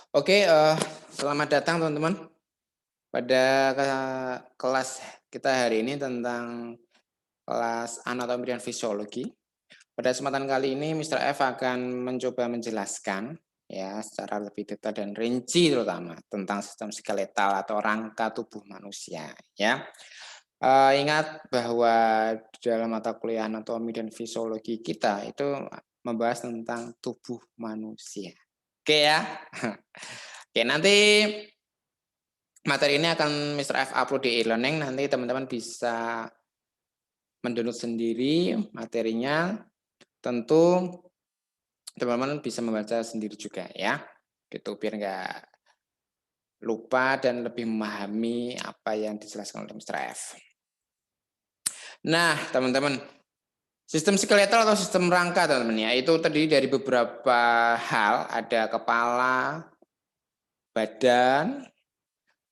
Oke, selamat datang teman-teman pada kelas kita hari ini tentang kelas anatomi dan fisiologi. Pada kesempatan kali ini Mr. F akan mencoba menjelaskan ya secara lebih detail dan rinci terutama tentang sistem skeletal atau rangka tubuh manusia ya. Ingat bahwa dalam mata kuliah anatomi dan fisiologi kita itu membahas tentang tubuh manusia. Oke ya. Oke, nanti materi ini akan Mr. F upload di e-learning, nanti teman-teman bisa mendownload sendiri materinya. Tentu teman-teman bisa membaca sendiri juga ya, gitu biar nggak lupa dan lebih memahami apa yang dijelaskan oleh Mr. F. Nah, teman-teman, sistem skeletal atau sistem rangka teman-teman ya, itu terdiri dari beberapa hal, ada kepala, badan,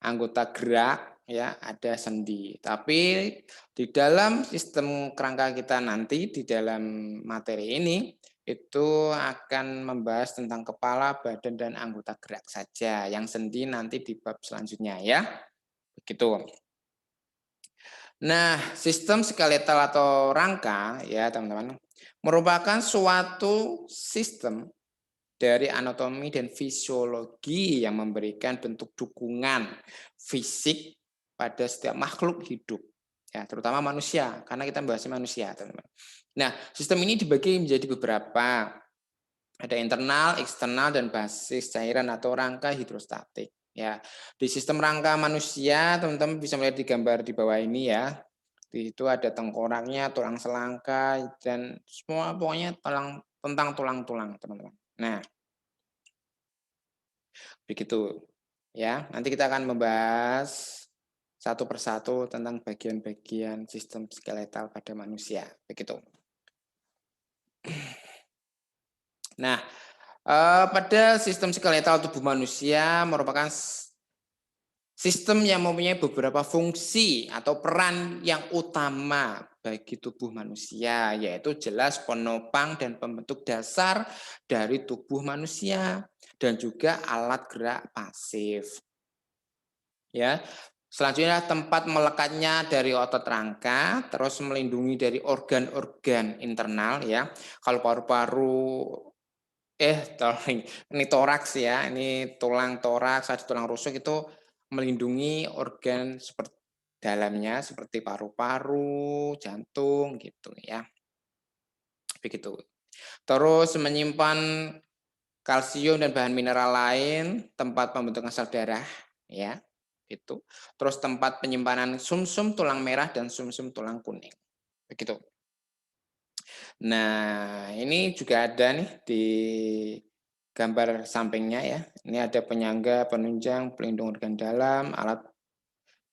anggota gerak, ya, ada sendi. Tapi di dalam sistem kerangka kita nanti, di dalam materi ini, itu akan membahas tentang kepala, badan, dan anggota gerak saja. Yang sendi nanti di bab selanjutnya ya. Begitu. Nah, sistem skeletal atau rangka ya teman-teman, merupakan suatu sistem dari anatomi dan fisiologi yang memberikan bentuk dukungan fisik pada setiap makhluk hidup, ya terutama manusia, karena kita membahas manusia, teman-teman. Nah, sistem ini dibagi menjadi beberapa, ada internal, eksternal, dan basis cairan atau rangka hidrostatik. Ya, di sistem rangka manusia, teman-teman bisa melihat di gambar di bawah ini ya. Di situ ada tengkoraknya, tulang selangka, dan semua pokoknya tentang tulang-tulang, teman-teman. Nah, begitu ya. Nanti kita akan membahas satu persatu tentang bagian-bagian sistem skeletal pada manusia. Begitu. Nah, pada sistem skeletal tubuh manusia merupakan sistem yang mempunyai beberapa fungsi atau peran yang utama bagi tubuh manusia, yaitu jelas penopang dan pembentuk dasar dari tubuh manusia dan juga alat gerak pasif. Ya, selanjutnya tempat melekatnya dari otot rangka, terus melindungi dari organ-organ internal ya. Kalau paru-paru sorry, ini toraks ya, ini tulang toraks, ada tulang rusuk itu melindungi organ seperti dalamnya seperti paru-paru, jantung gitu ya. Begitu. Terus menyimpan kalsium dan bahan mineral lain, tempat pembentukan sel darah ya. Itu. Terus tempat penyimpanan sumsum tulang merah dan sumsum tulang kuning. Begitu. Nah, ini juga ada nih di gambar sampingnya ya. Ini ada penyangga, penunjang, pelindung organ dalam, alat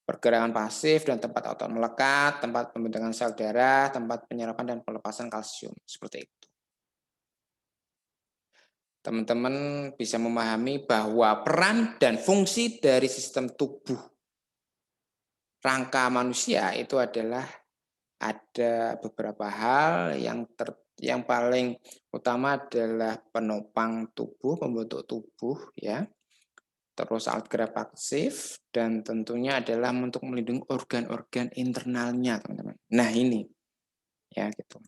pergerakan pasif dan tempat otot melekat, tempat pembentukan sel darah, tempat penyerapan dan pelepasan kalsium. Seperti itu. Teman-teman bisa memahami bahwa peran dan fungsi dari sistem tubuh rangka manusia itu adalah ada beberapa hal yang paling utama adalah penopang tubuh, pembentuk tubuh ya. Terus alat gerak pasif dan tentunya adalah untuk melindungi organ-organ internalnya, teman-teman. Nah, ini ya gitu.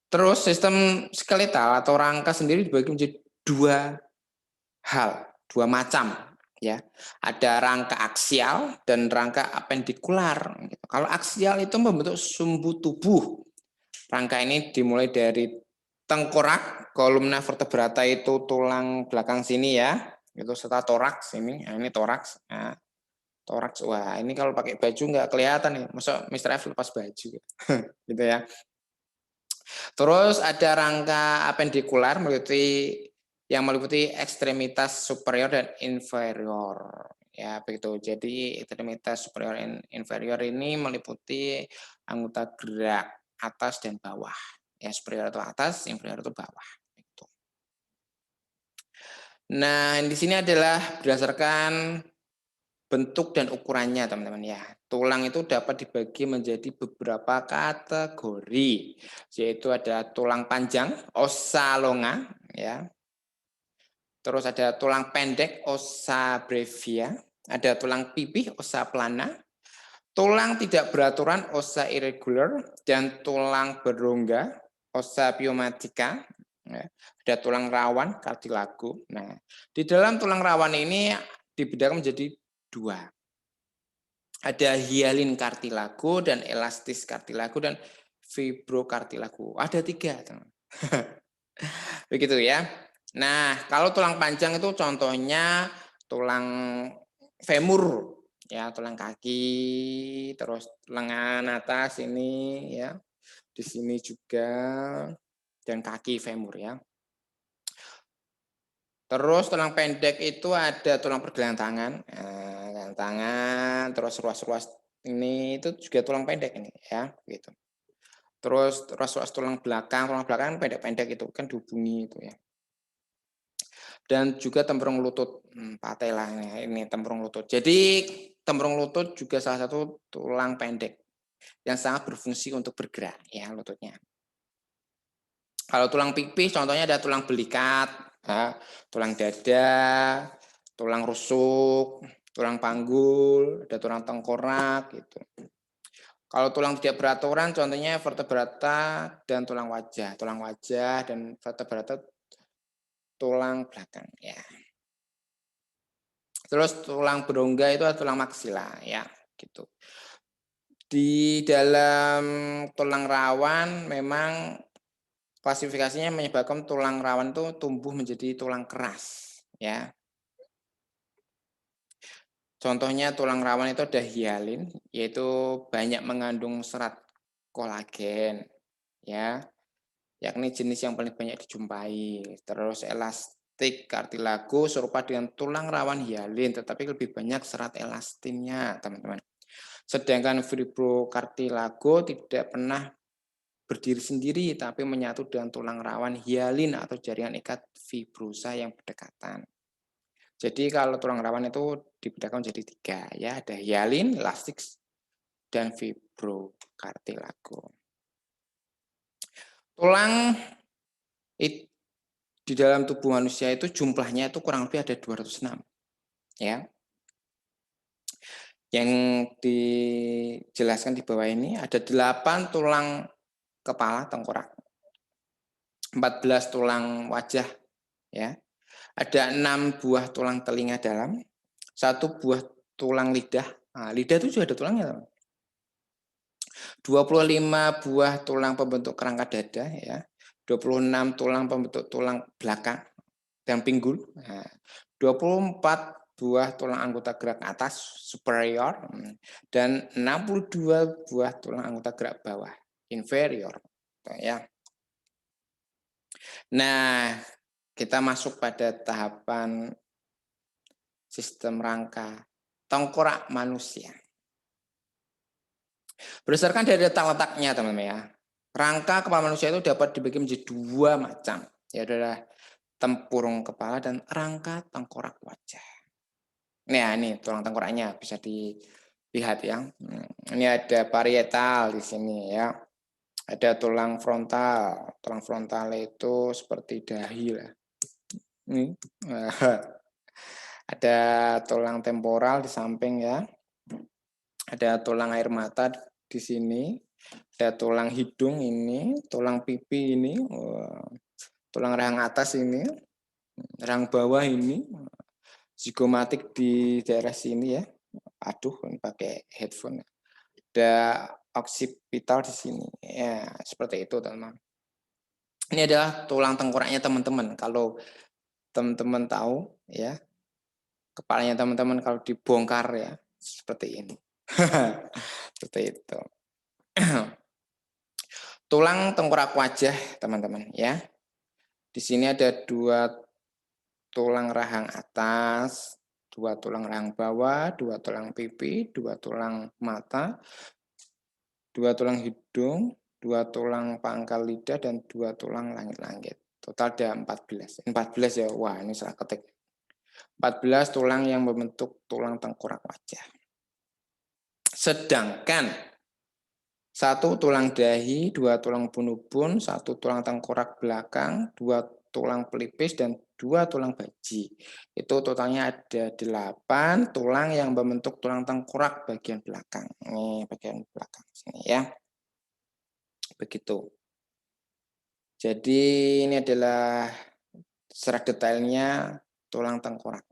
Terus sistem skeletal atau rangka sendiri dibagi menjadi dua hal, dua macam ya. Ada rangka aksial dan rangka apendikular. Gitu. Kalau aksial itu membentuk sumbu tubuh. Rangka ini dimulai dari tengkorak, kolumna vertebrata itu tulang belakang sini ya. Itu serta toraks ini. Nah, ini toraks. Nah, toraks. Wah, ini kalau pakai baju nggak kelihatan nih. Masa Mr. F lepas baju gitu. Gitu ya. Terus ada rangka apendikular yang meliputi ekstremitas superior dan inferior. Ya, begitu. Jadi ekstremitas superior dan inferior ini meliputi anggota gerak atas dan bawah. Ya, superior itu atas, inferior itu bawah. Gitu. Nah, di sini adalah berdasarkan bentuk dan ukurannya, teman-teman ya. Tulang itu dapat dibagi menjadi beberapa kategori, yaitu ada tulang panjang, ossa longa, ya. Terus ada tulang pendek ossa brevia, ada tulang pipih ossa plana, tulang tidak beraturan ossa irregular, dan tulang berongga ossa pneumatica. Ya. Ada tulang rawan cartilago. Nah, di dalam tulang rawan ini dibedakan menjadi dua. Ada hialin cartilago dan elastis cartilago dan fibrocartilago. Ada tiga. Begitu ya. Nah, kalau tulang panjang itu contohnya tulang femur, ya, tulang kaki, terus lengan atas ini, ya, di sini juga, dan kaki femur ya. Terus tulang pendek itu ada tulang pergelangan tangan, terus ruas-ruas ini itu juga tulang pendek ini ya, gitu. Terus ruas-ruas tulang belakang pendek-pendek itu kan dihubungi itu ya. Dan juga tempurung lutut, patella ini tempurung lutut. Jadi tempurung lutut juga salah satu tulang pendek yang sangat berfungsi untuk bergerak ya lututnya. Kalau tulang pipih contohnya ada tulang belikat, ya, tulang dada, tulang rusuk, tulang panggul, ada tulang tengkorak gitu. Kalau tulang tidak beraturan contohnya vertebrata dan tulang wajah dan vertebrata tulang belakang ya. Terus tulang berongga itu adalah tulang maksila ya gitu. Di dalam tulang rawan memang klasifikasinya menyebabkan tulang rawan itu tumbuh menjadi tulang keras ya. Contohnya tulang rawan itu ada hialin, yaitu banyak mengandung serat kolagen ya, yakni jenis yang paling banyak dijumpai. Terus elastik cartilago serupa dengan tulang rawan hialin, tetapi lebih banyak serat elastinnya, teman-teman. Sedangkan fibrocartilago tidak pernah berdiri sendiri, tapi menyatu dengan tulang rawan hialin atau jaringan ikat fibrosa yang berdekatan. Jadi kalau tulang rawan itu dibedakan menjadi tiga, ya, ada hialin, elastik, dan fibrocartilago. Tulang di dalam tubuh manusia itu jumlahnya itu kurang lebih ada 206, ya. Yang dijelaskan di bawah ini ada 8 tulang kepala tengkorak, 14 tulang wajah, ya. Ada 6 buah tulang telinga dalam, 1 buah tulang lidah. Nah, lidah itu juga ada tulangnya, teman. 25 buah tulang pembentuk kerangka dada ya. 26 tulang pembentuk tulang belakang dan pinggul. Nah, 24 buah tulang anggota gerak atas superior dan 62 buah tulang anggota gerak bawah inferior ya. Nah, kita masuk pada tahapan sistem rangka tengkorak manusia. Berdasarkan dari letak-letaknya teman-teman ya, rangka kepala manusia itu dapat dibagi menjadi dua macam, yaitu adalah tempurung kepala dan rangka tengkorak wajah. Nah, ini tulang tengkoraknya bisa dilihat ya. Ini ada parietal di sini ya. Ada tulang frontal. Tulang frontal itu seperti dahi lah. Ini. Ada tulang temporal di samping ya. Ada tulang air mata di sini. Ada tulang hidung ini, tulang pipi ini, tulang rahang atas ini, rahang bawah ini, zigomatik di daerah sini ya. Aduh, ini pakai headphone. Ada occipital di sini. Ya, seperti itu, teman-teman. Ini adalah tulang tengkoraknya teman-teman. Kalau teman-teman tahu ya, kepalanya teman-teman kalau dibongkar ya, seperti ini. Seperti itu. Tulang tengkorak wajah, teman-teman ya. Di sini ada 2 tulang rahang atas, 2 tulang rahang bawah, 2 tulang pipi, 2 tulang mata, 2 tulang hidung, 2 tulang pangkal lidah, dan 2 tulang langit-langit. Total ada 14. 14 ya, wah ini salah ketik. 14 tulang yang membentuk tulang tengkorak wajah. Sedangkan 1 tulang dahi, 2 tulang bunubun, 1 tulang tengkorak belakang, 2 tulang pelipis dan 2 tulang baji. Itu totalnya ada 8 tulang yang membentuk tulang tengkorak bagian belakang. Ini bagian belakang sini ya. Begitu. Jadi ini adalah secara detailnya tulang tengkorak.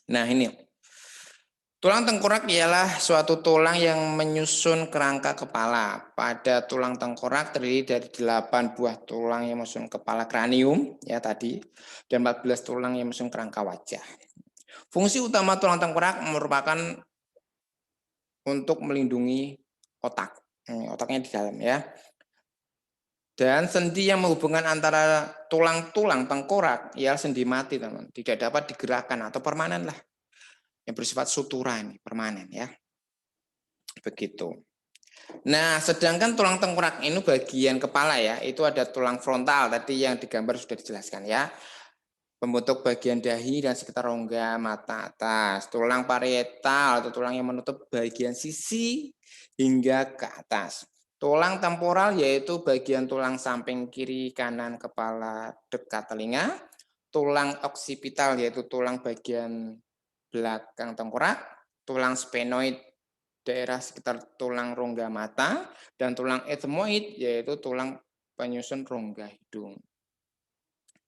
Nah ini, tulang tengkorak ialah suatu tulang yang menyusun kerangka kepala. Pada tulang tengkorak terdiri dari 8 buah tulang yang menyusun kepala kranium ya tadi, dan 14 tulang yang menyusun kerangka wajah. Fungsi utama tulang tengkorak merupakan untuk melindungi otak. Otaknya di dalam ya. Dan sendi yang menghubungkan antara tulang-tulang tengkorak ya sendi mati teman, tidak dapat digerakkan atau permanen lah. Yang bersifat suturan, permanen ya. Begitu. Nah, sedangkan tulang tengkorak ini bagian kepala ya, itu ada tulang frontal tadi yang digambar sudah dijelaskan ya. Pembentuk bagian dahi dan sekitar rongga mata atas. Tulang parietal atau tulang yang menutup bagian sisi hingga ke atas. Tulang temporal yaitu bagian tulang samping kiri kanan kepala dekat telinga. Tulang oksipital yaitu tulang bagian belakang tengkorak. Tulang sphenoid daerah sekitar tulang rongga mata. Dan tulang ethmoid yaitu tulang penyusun rongga hidung.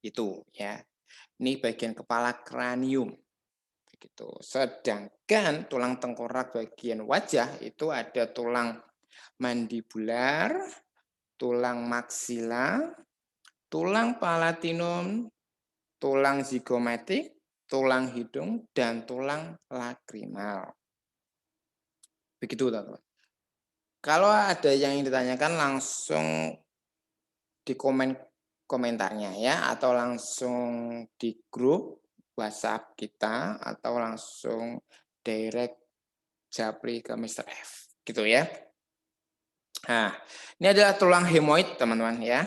Itu ya. Ini bagian kepala kranium. Begitu. Sedangkan tulang tengkorak bagian wajah itu ada tulang mandibular, tulang maksila, tulang palatinum, tulang zigomatik, tulang hidung, dan tulang lakrimal. Begitu teman-teman. Kalau ada yang ditanyakan langsung di komentarnya ya, atau langsung di grup WhatsApp kita, atau langsung direct japri ke Mr. F. Gitu ya. Nah, ini adalah tulang hemoid teman-teman ya.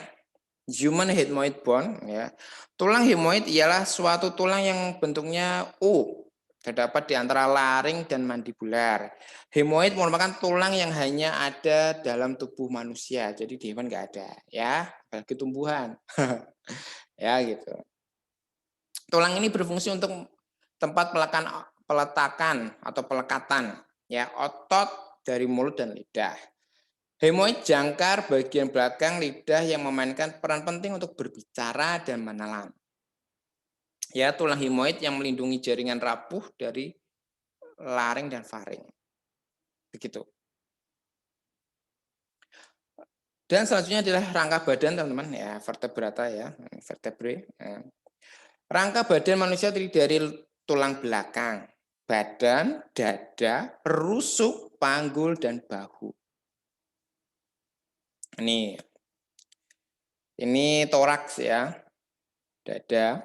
Human ethmoid bone ya. Tulang hemoid ialah suatu tulang yang bentuknya U, terdapat di antara laring dan mandibular. Hemoid merupakan tulang yang hanya ada dalam tubuh manusia, jadi di hewan nggak ada ya, apalagi tumbuhan. Ya gitu. Tulang ini berfungsi untuk tempat peletakan atau pelekatan ya otot dari mulut dan lidah. Hemoid jangkar bagian belakang lidah yang memainkan peran penting untuk berbicara dan menelan. Ya, tulang hemoid yang melindungi jaringan rapuh dari laring dan faring. Begitu. Dan selanjutnya adalah rangka badan teman-teman ya, vertebrata ya, vertebrae. Ya. Rangka badan manusia terdiri dari tulang belakang, badan, dada, rusuk, panggul, dan bahu. Ini toraks ya, dada.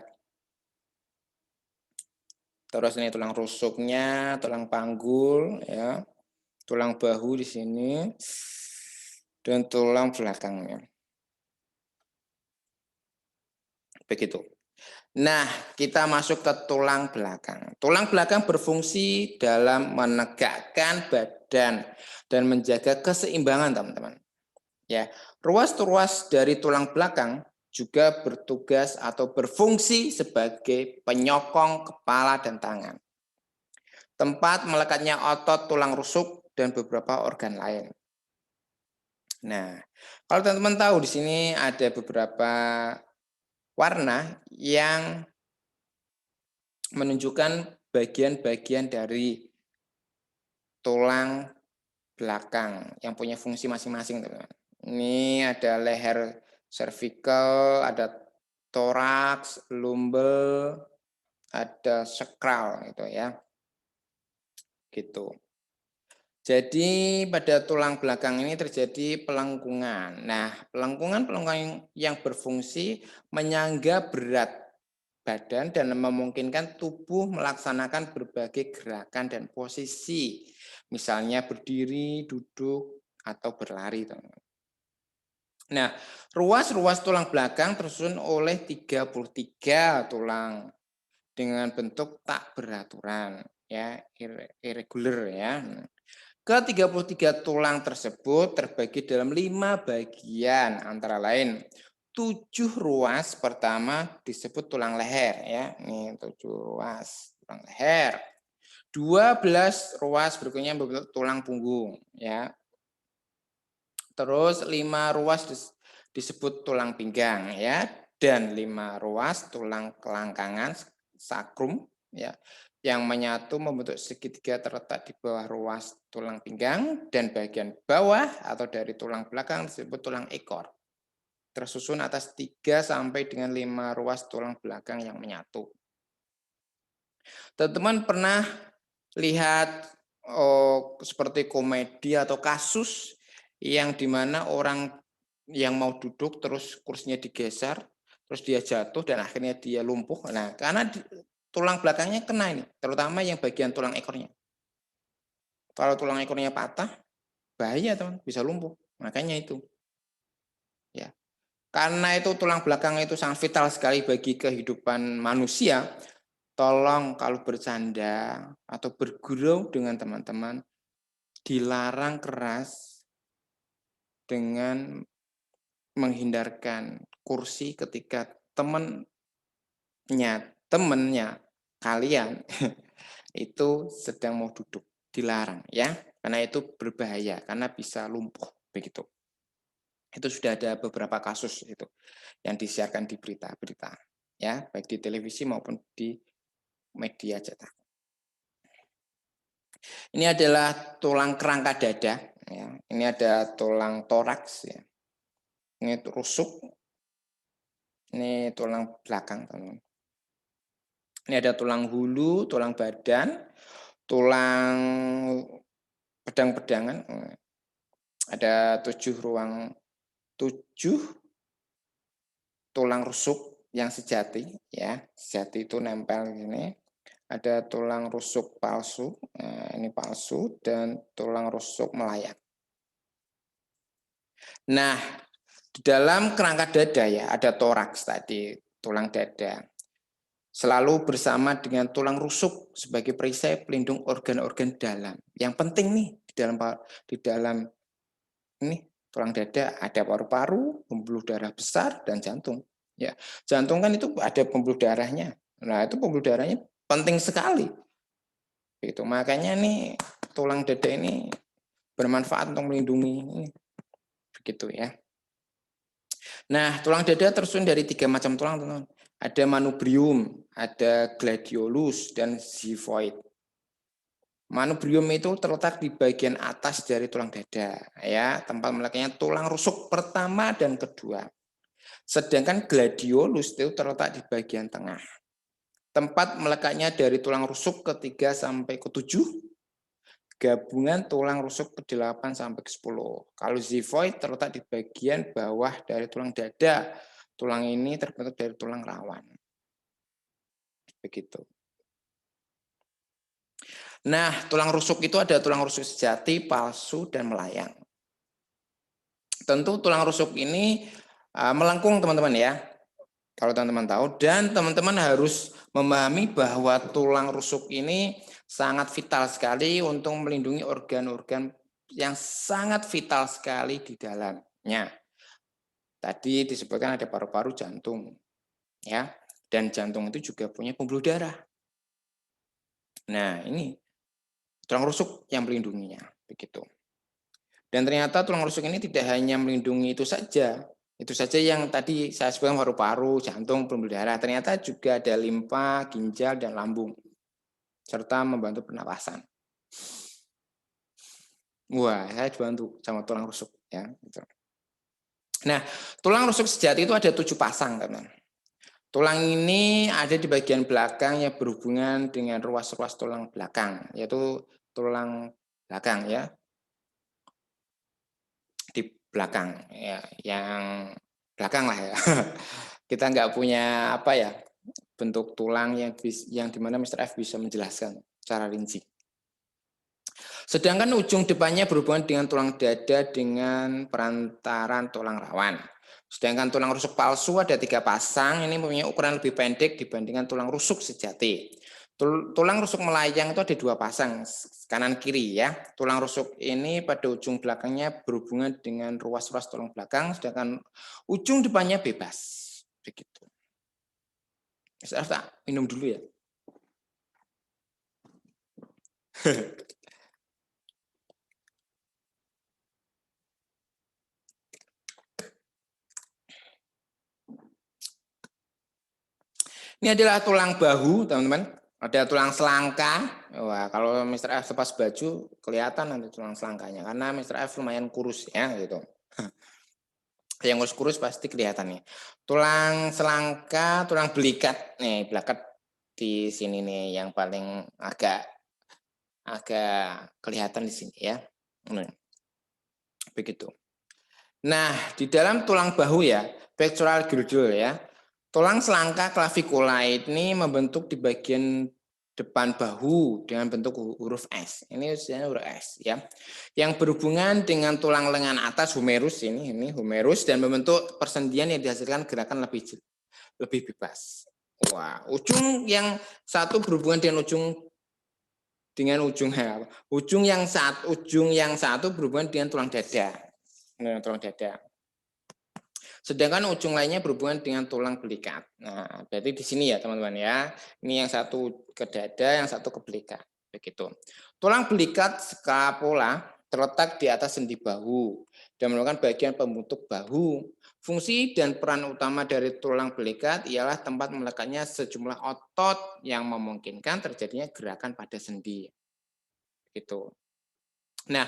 Terus ini tulang rusuknya, tulang panggul ya, tulang bahu di sini, dan tulang belakangnya. Begitu. Nah, kita masuk ke tulang belakang. Tulang belakang berfungsi dalam menegakkan badan dan menjaga keseimbangan, teman-teman. Ya, ruas-ruas dari tulang belakang juga bertugas atau berfungsi sebagai penyokong kepala dan tangan. Tempat melekatnya otot tulang rusuk dan beberapa organ lain. Nah, kalau teman-teman tahu di sini ada beberapa warna yang menunjukkan bagian-bagian dari tulang belakang yang punya fungsi masing-masing, teman-teman. Ini ada leher cervical, ada toraks, lumbar, ada sakral gitu ya. Gitu. Jadi pada tulang belakang ini terjadi pelengkungan. Nah, pelengkungan yang berfungsi menyangga berat badan dan memungkinkan tubuh melaksanakan berbagai gerakan dan posisi. Misalnya berdiri, duduk, atau berlari. Nah, ruas-ruas tulang belakang tersusun oleh 33 tulang dengan bentuk tak beraturan, ya, irregular ya. Ke-33 tulang tersebut terbagi dalam 5 bagian, antara lain 7 ruas pertama disebut tulang leher ya. Ini 7 ruas tulang leher. 12 ruas berikutnya berbentuk tulang punggung ya. Terus 5 ruas disebut tulang pinggang ya, dan 5 ruas tulang kelangkangan sakrum ya, yang menyatu membentuk segitiga terletak di bawah ruas tulang pinggang, dan bagian bawah atau dari tulang belakang disebut tulang ekor. Tersusun atas 3 sampai dengan 5 ruas tulang belakang yang menyatu. Teman-teman pernah lihat seperti komedi atau kasus yang dimana orang yang mau duduk terus kursinya digeser, terus dia jatuh dan akhirnya dia lumpuh. Nah, karena tulang belakangnya kena ini, terutama yang bagian tulang ekornya. Kalau tulang ekornya patah, bahaya teman, bisa lumpuh. Makanya itu. Ya. Karena itu tulang belakang itu sangat vital sekali bagi kehidupan manusia. Tolong kalau bercanda atau bergurau dengan teman-teman, dilarang keras dengan menghindarkan kursi ketika temennya kalian itu sedang mau duduk, dilarang ya, karena itu berbahaya, karena bisa lumpuh begitu. Itu sudah ada beberapa kasus itu yang disiarkan di berita-berita ya, baik di televisi maupun di media cetak. Ini adalah tulang kerangka dada ya. Ini ada tulang toraks ya. Ini rusuk. Ini tulang belakang, teman-teman. Ini ada tulang hulu, tulang badan, tulang pedang-pedangan. Ada 7 tulang rusuk yang sejati ya. Sejati itu nempel gini. Ada tulang rusuk palsu. Nah, ini palsu, dan tulang rusuk melayang. Nah, di dalam kerangka dada ya ada toraks tadi, tulang dada. Selalu bersama dengan tulang rusuk sebagai perisai pelindung organ-organ dalam. Yang penting nih di dalam ini tulang dada ada paru-paru, pembuluh darah besar, dan jantung. Ya, jantung kan itu ada pembuluh darahnya. Nah, itu pembuluh darahnya penting sekali. Itu makanya nih tulang dada ini bermanfaat untuk melindungi ini. Begitu ya. Nah, tulang dada tersusun dari 3 macam tulang, teman-teman. Ada manubrium, ada gladiolus, dan xiphoid. Manubrium itu terletak di bagian atas dari tulang dada, ya, tempat meletaknya tulang rusuk pertama dan kedua. Sedangkan gladiolus itu terletak di bagian tengah. Tempat melekatnya dari tulang rusuk ke-3 sampai ke-7, gabungan tulang rusuk ke-8 sampai ke-10. Kalau xiphoid terletak di bagian bawah dari tulang dada. Tulang ini terbentuk dari tulang rawan. Begitu. Nah, tulang rusuk itu ada tulang rusuk sejati, palsu, dan melayang. Tentu tulang rusuk ini melengkung, teman-teman ya. Kalau teman-teman tahu, dan teman-teman harus memahami bahwa tulang rusuk ini sangat vital sekali untuk melindungi organ-organ yang sangat vital sekali di dalamnya. Tadi disebutkan ada paru-paru, jantung, ya, dan jantung itu juga punya pembuluh darah. Nah, ini tulang rusuk yang melindunginya, begitu. Dan ternyata tulang rusuk ini tidak hanya melindungi itu saja yang tadi saya sebutkan paru-paru, jantung, pembuluh darah. Ternyata juga ada limpa, ginjal, dan lambung, serta membantu pernapasan. Wah, saya dibantu sama tulang rusuk ya. Nah, tulang rusuk sejati itu ada 7 pasang, teman. Tulang ini ada di bagian belakang yang berhubungan dengan ruas-ruas tulang belakang, yaitu tulang belakang ya. Di belakang ya, yang belakang lah ya. Kita nggak punya apa ya, bentuk tulang yang dimana Mr. F bisa menjelaskan secara rinci. Sedangkan ujung depannya berhubungan dengan tulang dada dengan perantaran tulang rawan. Sedangkan tulang rusuk palsu ada 3 pasang, ini mempunyai ukuran lebih pendek dibandingkan tulang rusuk sejati. Tulang rusuk melayang itu ada 2 pasang, kanan kiri ya. Tulang rusuk ini pada ujung belakangnya berhubungan dengan ruas-ruas tulang belakang, sedangkan ujung depannya bebas. Begitu. Saya minum dulu ya. Ini adalah tulang bahu, teman-teman. Ada tulang selangka. Wah, kalau Mr. F lepas baju kelihatan nanti tulang selangkanya karena Mr. F lumayan kurus ya gitu. Yang kurus-kurus pasti kelihatan nih. Tulang selangka, tulang belikat. Nih, belikat di sini nih yang paling agak kelihatan di sini ya. Begitu. Nah, di dalam tulang bahu ya, pectoral girdle ya. Tulang selangka clavicula ini membentuk di bagian depan bahu dengan bentuk huruf S. Ini istilahnya huruf S ya. Yang berhubungan dengan tulang lengan atas humerus ini humerus dan membentuk persendian yang dihasilkan gerakan lebih bebas. Wah, ujung yang satu berhubungan dengan ujung yang satu berhubungan dengan tulang dada. Tulang dada. Sedangkan ujung lainnya berhubungan dengan tulang belikat. Nah, berarti di sini ya teman-teman ya. Ini yang satu ke dada, yang satu ke belikat. Begitu. Tulang belikat scapula terletak di atas sendi bahu dan merupakan bagian pembentuk bahu. Fungsi dan peran utama dari tulang belikat ialah tempat melekatnya sejumlah otot yang memungkinkan terjadinya gerakan pada sendi. Gitu. Nah,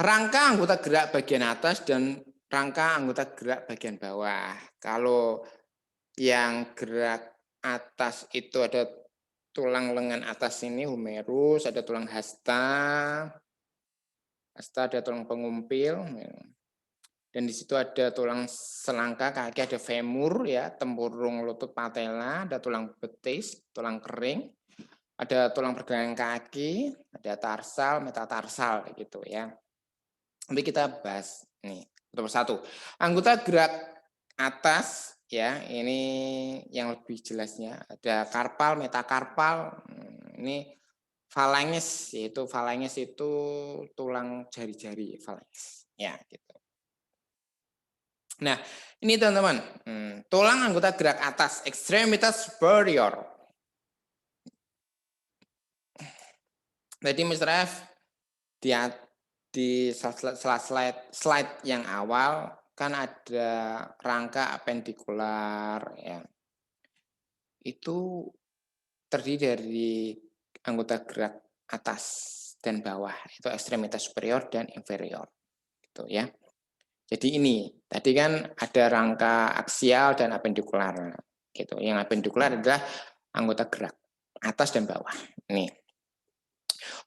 rangka anggota gerak bagian atas dan rangka anggota gerak bagian bawah. Kalau yang gerak atas itu ada tulang lengan atas ini humerus, ada tulang hasta ada tulang pengumpil, dan di situ ada tulang selangka kaki, ada femur ya, tempurung lutut patella, ada tulang betis, tulang kering, ada tulang pergelangan kaki, ada tarsal, metatarsal gitu ya. Nanti kita bahas nih satu persatu. Anggota gerak atas ya, ini yang lebih jelasnya ada karpal, metakarpal. Ini falanges, yaitu falanges itu tulang jari-jari falanges. Ya, gitu. Nah, ini teman-teman, tulang anggota gerak atas, extremitas superior. Jadi Mr. F di slide yang awal kan ada rangka apendikular ya. Itu terdiri dari anggota gerak atas dan bawah, itu ekstremitas superior dan inferior. Gitu ya. Jadi ini, tadi kan ada rangka aksial dan apendikular. Gitu. Yang apendikular adalah anggota gerak atas dan bawah. Ini.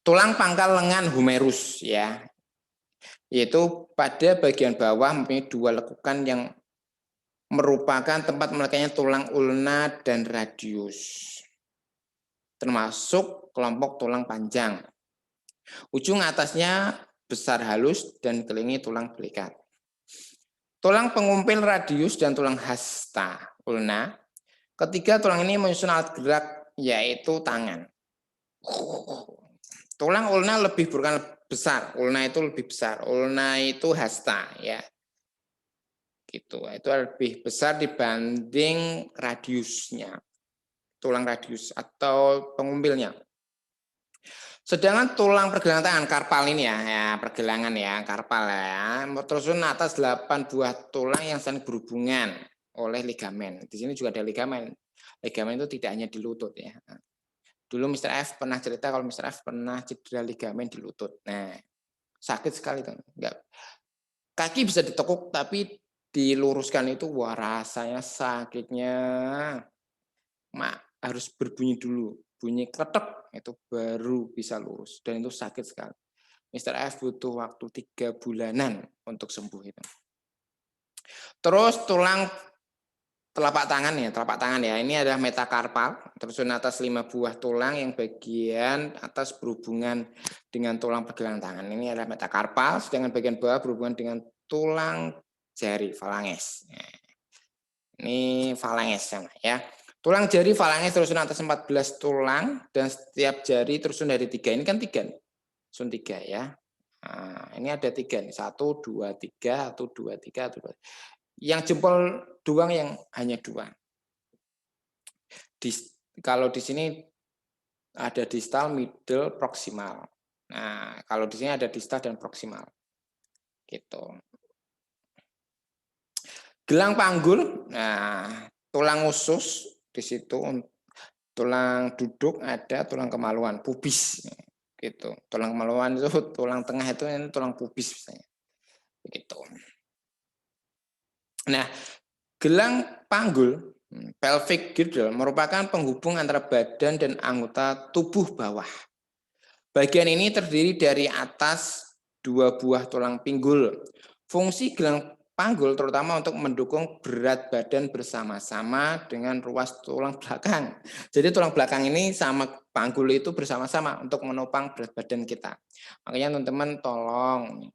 Tulang pangkal lengan humerus ya. Yaitu pada bagian bawah mempunyai 2 lekukan yang merupakan tempat melekatnya tulang ulna dan radius. Termasuk kelompok tulang panjang. Ujung atasnya besar halus dan kelilingi tulang belikat. Tulang pengumpil radius dan tulang hasta ulna. Ketiga tulang ini menyusun alat gerak yaitu tangan. Tulang ulna lebih bukan besar, ulna itu lebih besar. Ulna itu hasta ya. Gitu. Itu lebih besar dibanding radiusnya. Tulang radius atau pengumpilnya. Sedangkan tulang pergelangan tangan karpal ini ya pergelangan ya, karpal ya, tersusun atas 8 buah tulang yang saling berhubungan oleh ligamen. Di sini juga ada ligamen. Ligamen itu tidak hanya di lutut ya. Dulu Mr. F pernah cerita kalau Mr. F pernah cedera ligamen di lutut. Nah, sakit sekali tuh. Enggak. Kaki bisa ditekuk tapi diluruskan itu wah rasanya sakitnya. Harus berbunyi dulu. Bunyi kletek itu baru bisa lurus dan itu sakit sekali. Mr. F butuh waktu 3 bulanan untuk sembuh itu. Terus tulang telapak tangan ya. Ini adalah metakarpal, tersusun atas 5 buah tulang yang bagian atas berhubungan dengan tulang pergelangan tangan. Ini adalah metakarpal, sedangkan bagian bawah berhubungan dengan tulang jari falanges. Ini falanges ya. Tulang jari falanges tersusun atas 14 tulang dan setiap jari tersusun dari 3. Ini kan 3 nih. Susun 3 ya. Nah, ini ada 3 nih. 1, 2, 3, 1, 2, 3, 1, 2. Yang jempol doang yang hanya 2. Kalau di sini ada distal, middle, proximal. Nah, kalau di sini ada distal dan proximal. Gitu. Gelang panggul. Nah, tulang usus di situ, tulang duduk ada, tulang kemaluan, pubis gitu. Tulang kemaluan itu tulang tengah itu ini tulang pubis misalnya. Begitu. Nah, gelang panggul pelvic girdle merupakan penghubung antara badan dan anggota tubuh bawah. Bagian ini terdiri dari atas 2 buah tulang pinggul. Fungsi gelang panggul terutama untuk mendukung berat badan bersama-sama dengan ruas tulang belakang. Jadi tulang belakang ini sama panggul itu bersama-sama untuk menopang berat badan kita. Makanya teman-teman tolong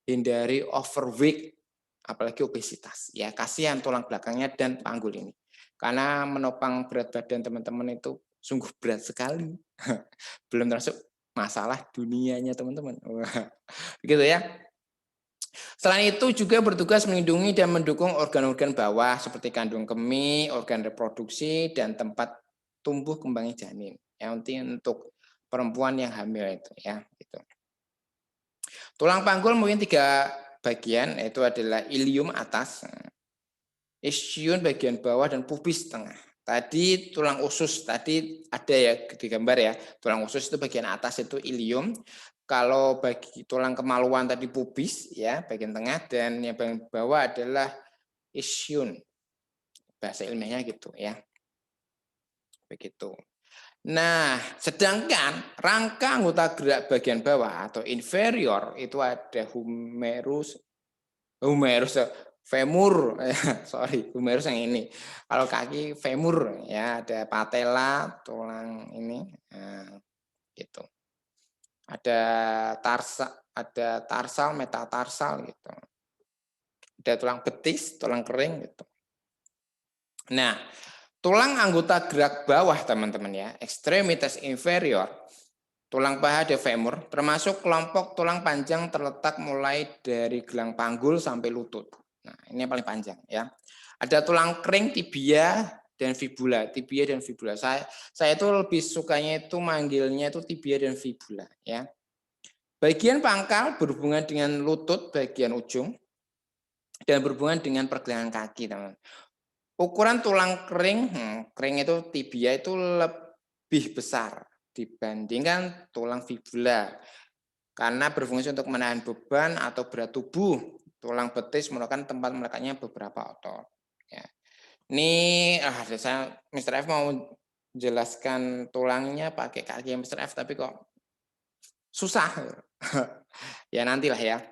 hindari overweight, apalagi obesitas. Ya, kasihan tulang belakangnya dan panggul ini. Karena menopang berat badan teman-teman itu sungguh berat sekali. Belum termasuk masalah dunianya teman-teman. Begitu ya. Selain itu juga bertugas melindungi dan mendukung organ-organ bawah seperti kandung kemih, organ reproduksi, dan tempat tumbuh kembangnya janin. Yang penting untuk perempuan yang hamil itu ya. Gitu. Tulang panggul mungkin 3 bagian, yaitu adalah ilium atas, ischion bagian bawah, dan pubis tengah. Tadi tulang usus, tadi ada ya di gambar ya, tulang usus itu bagian atas itu ilium. Kalau bagi tulang kemaluan tadi pubis ya, bagian tengah, dan yang bagian bawah adalah ischion. Bahasa ilmiahnya gitu ya. Begitu. Nah, sedangkan rangka anggota gerak bagian bawah atau inferior itu ada humerus, femur, sorry, humerus yang ini. Kalau kaki femur ya, ada patella, tulang ini, nah, gitu. Ada tarsal, metatarsal gitu. Ada tulang betis, tulang kering gitu. Nah, tulang anggota gerak bawah teman-teman ya, extremitas inferior, tulang paha ada femur, termasuk kelompok tulang panjang terletak mulai dari gelang panggul sampai lutut. Nah, ini yang paling panjang ya. Ada tulang kering, tibia dan fibula. Tibia dan fibula. Saya itu lebih sukanya itu manggilnya itu tibia dan fibula ya. Bagian pangkal berhubungan dengan lutut bagian ujung dan berhubungan dengan pergelangan kaki, teman. Ukuran tulang kering, kering itu tibia itu lebih besar dibandingkan tulang fibula karena berfungsi untuk menahan beban atau berat tubuh. Tulang betis merupakan tempat melekatnya beberapa otot. Ya. Ini saya Mr. F mau jelaskan tulangnya pakai kaki Mr. F tapi kok susah. Ya nantilah ya.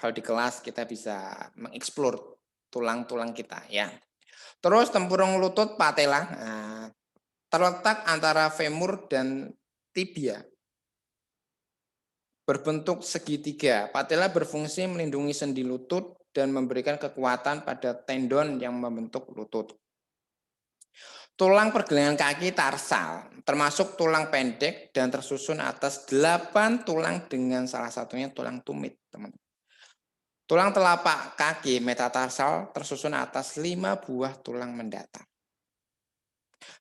Kalau di kelas kita bisa mengeksplor tulang-tulang kita ya. Terus tempurung lutut patella terletak antara femur dan tibia. Berbentuk segitiga. Patella berfungsi melindungi sendi lutut dan memberikan kekuatan pada tendon yang membentuk lutut. Tulang pergelangan kaki tarsal, termasuk tulang pendek dan tersusun atas 8 tulang dengan salah satunya tulang tumit, teman-teman. Tulang telapak kaki metatarsal tersusun atas 5 buah tulang mendatar.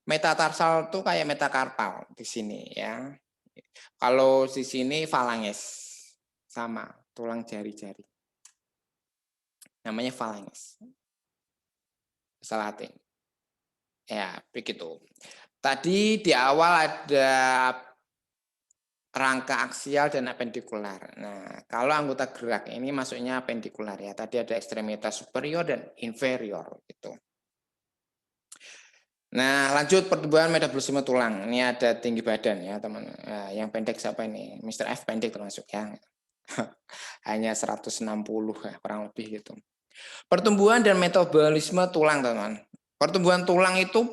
Metatarsal itu kayak metakarpal di sini ya. Kalau di sini falanges sama tulang jari-jari. Namanya falanges. Bahasa Latin. Ya, begitu. Tadi di awal ada rangka aksial dan apendikular. Nah, kalau anggota gerak ini masuknya apendikular ya. Tadi ada ekstremitas superior dan inferior gitu. Nah, lanjut pertumbuhan metabolisme tulang. Ini ada tinggi badan ya, teman. Nah, yang pendek siapa ini? Mr. F pendek termasuk ya. Hanya 160 ya, kurang lebih gitu. Pertumbuhan dan metabolisme tulang, teman. Pertumbuhan tulang itu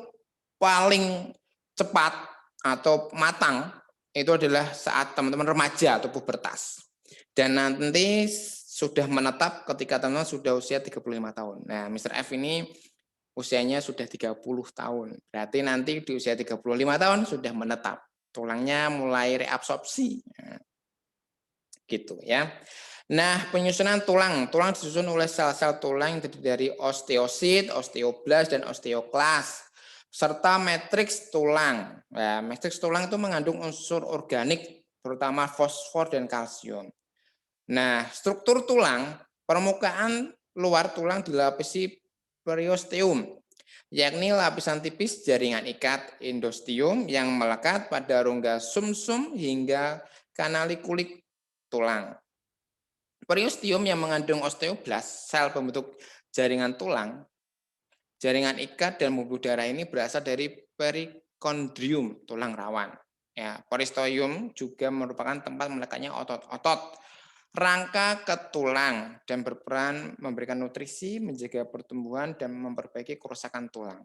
paling cepat atau matang itu adalah saat teman-teman remaja atau pubertas. Dan nanti sudah menetap ketika teman-teman sudah usia 35 tahun. Nah, Mr. F ini usianya sudah 30 tahun. Berarti nanti di usia 35 tahun sudah menetap. Tulangnya mulai reabsorpsi. Nah, gitu ya. Nah, penyusunan tulang. Tulang disusun oleh sel-sel tulang yang terdiri dari osteosit, osteoblas, dan osteoklas, serta matriks tulang. Nah, matriks tulang itu mengandung unsur organik, terutama fosfor dan kalsium. Nah, struktur tulang, permukaan luar tulang dilapisi periosteum, yakni lapisan tipis jaringan ikat endosteum yang melekat pada rongga sumsum hingga kanalikulik tulang. Periosteum yang mengandung osteoblas, sel pembentuk jaringan tulang, jaringan ikat dan pembuluh darah ini berasal dari perikondrium, tulang rawan. Ya, periosteum juga merupakan tempat melekatnya otot-otot rangka ke tulang dan berperan memberikan nutrisi, menjaga pertumbuhan dan memperbaiki kerusakan tulang.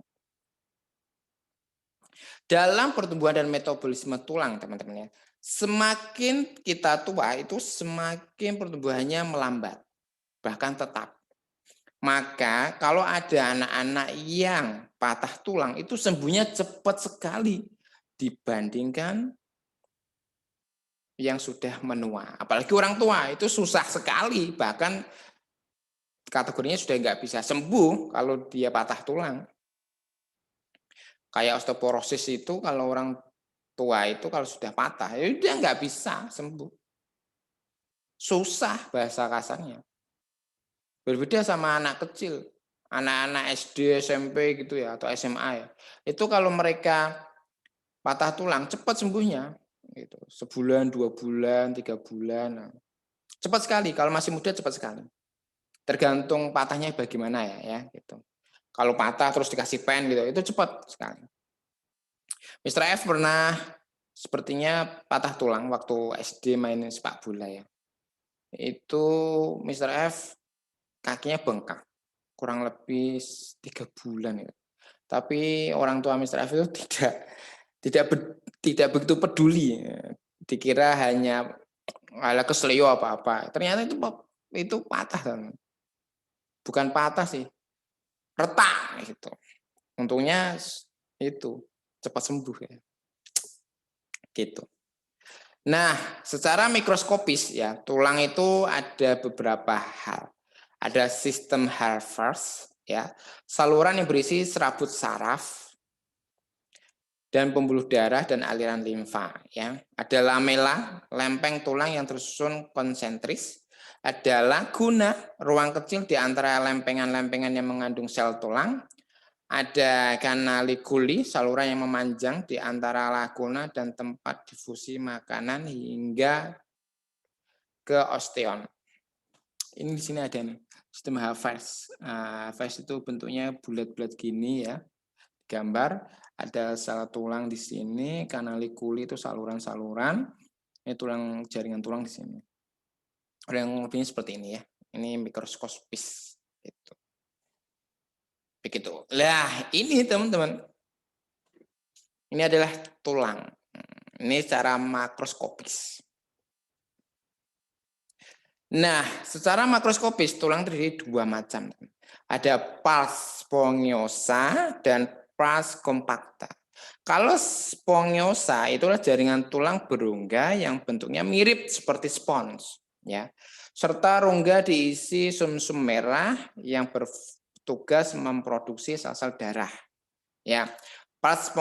Dalam pertumbuhan dan metabolisme tulang, teman-teman ya, semakin kita tua itu semakin pertumbuhannya melambat, bahkan tetap. Maka kalau ada anak-anak yang patah tulang itu sembuhnya cepat sekali dibandingkan yang sudah menua. Apalagi orang tua itu susah sekali, bahkan kategorinya sudah nggak bisa sembuh kalau dia patah tulang. Kayak osteoporosis itu kalau orang tua itu kalau sudah patah, ya dia nggak bisa sembuh. Susah bahasa kasarnya. Berbeda sama anak kecil, anak-anak SD, SMP gitu ya, atau SMA ya. Itu kalau mereka patah tulang, cepat sembuhnya. Gitu. Sebulan, 2 bulan, 3 bulan. Nah. Cepat sekali, kalau masih muda cepat sekali. Tergantung patahnya bagaimana ya gitu. Kalau patah terus dikasih pen gitu, itu cepat sekali. Mr. F pernah sepertinya patah tulang waktu SD main sepak bola ya. Itu Mr. F kakinya bengkak kurang lebih 3 bulan ya. Tapi orang tua Mr. F itu tidak begitu peduli. Dikira hanya ala kesleo apa-apa. Ternyata itu patah kan. Bukan patah sih, retak gitu. Untungnya itu cepat sembuh ya. Gitu. Nah, secara mikroskopis ya, tulang itu ada beberapa hal. Ada sistem Harvard ya, saluran yang berisi serabut saraf dan pembuluh darah dan aliran limfa ya. Ada lamela, lempeng tulang yang tersusun konsentris. Ada laguna, ruang kecil di antara lempengan-lempengan yang mengandung sel tulang. Ada kanalikuli, saluran yang memanjang di antara laguna dan tempat difusi makanan hingga ke osteon. Ini di sini ada nih, sistem Harvard. Harvard itu bentuknya bulat-bulat gini ya. Gambar, ada sel tulang di sini, kanalikuli itu saluran-saluran, ini tulang jaringan tulang di sini. Yang lebihnya seperti ini ya. Ini mikroskopis gitu. Begitu. Lah, ini teman-teman. Ini adalah tulang. Ini secara makroskopis. Nah, secara makroskopis tulang terdiri 2 macam. Ada pars spongiosa dan pars compacta. Kalau spongiosa itulah jaringan tulang berongga yang bentuknya mirip seperti spons, ya. Serta rongga diisi sumsum merah yang bertugas memproduksi sel-sel darah. Ya. Pars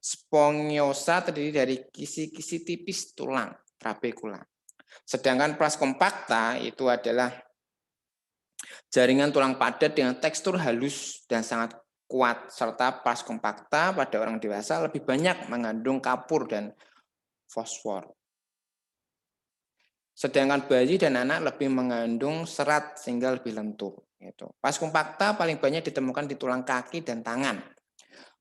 spongiosa terdiri dari kisi-kisi tipis tulang trabekula. Sedangkan pars compacta itu adalah jaringan tulang padat dengan tekstur halus dan sangat kuat, serta pars compacta pada orang dewasa lebih banyak mengandung kapur dan fosfor. Sedangkan bayi dan anak lebih mengandung serat sehingga lebih lentur. Gitu. Pars compacta paling banyak ditemukan di tulang kaki dan tangan.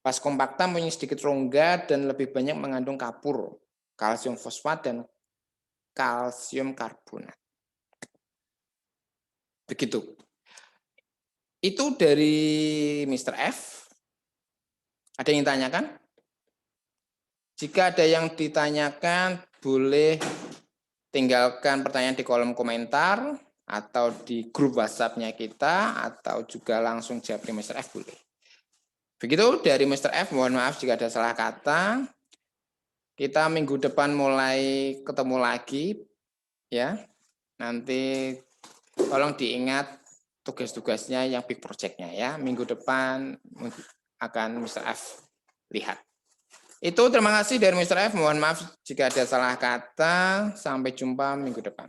Pars compacta mempunyai sedikit rongga dan lebih banyak mengandung kapur, kalsium fosfat dan kalsium karbonat. Begitu. Itu dari Mr. F. Ada yang ditanyakan? Jika ada yang ditanyakan, boleh tinggalkan pertanyaan di kolom komentar atau di grup WhatsApp-nya kita, atau juga langsung jawab di Mr. F boleh. Begitu dari Mr. F, mohon maaf jika ada salah kata. Kita minggu depan mulai ketemu lagi ya. Nanti tolong diingat tugas-tugasnya yang big project-nya ya. Minggu depan akan Mr. F lihat. Itu terima kasih dari Mr. F. Mohon maaf jika ada salah kata. Sampai jumpa minggu depan.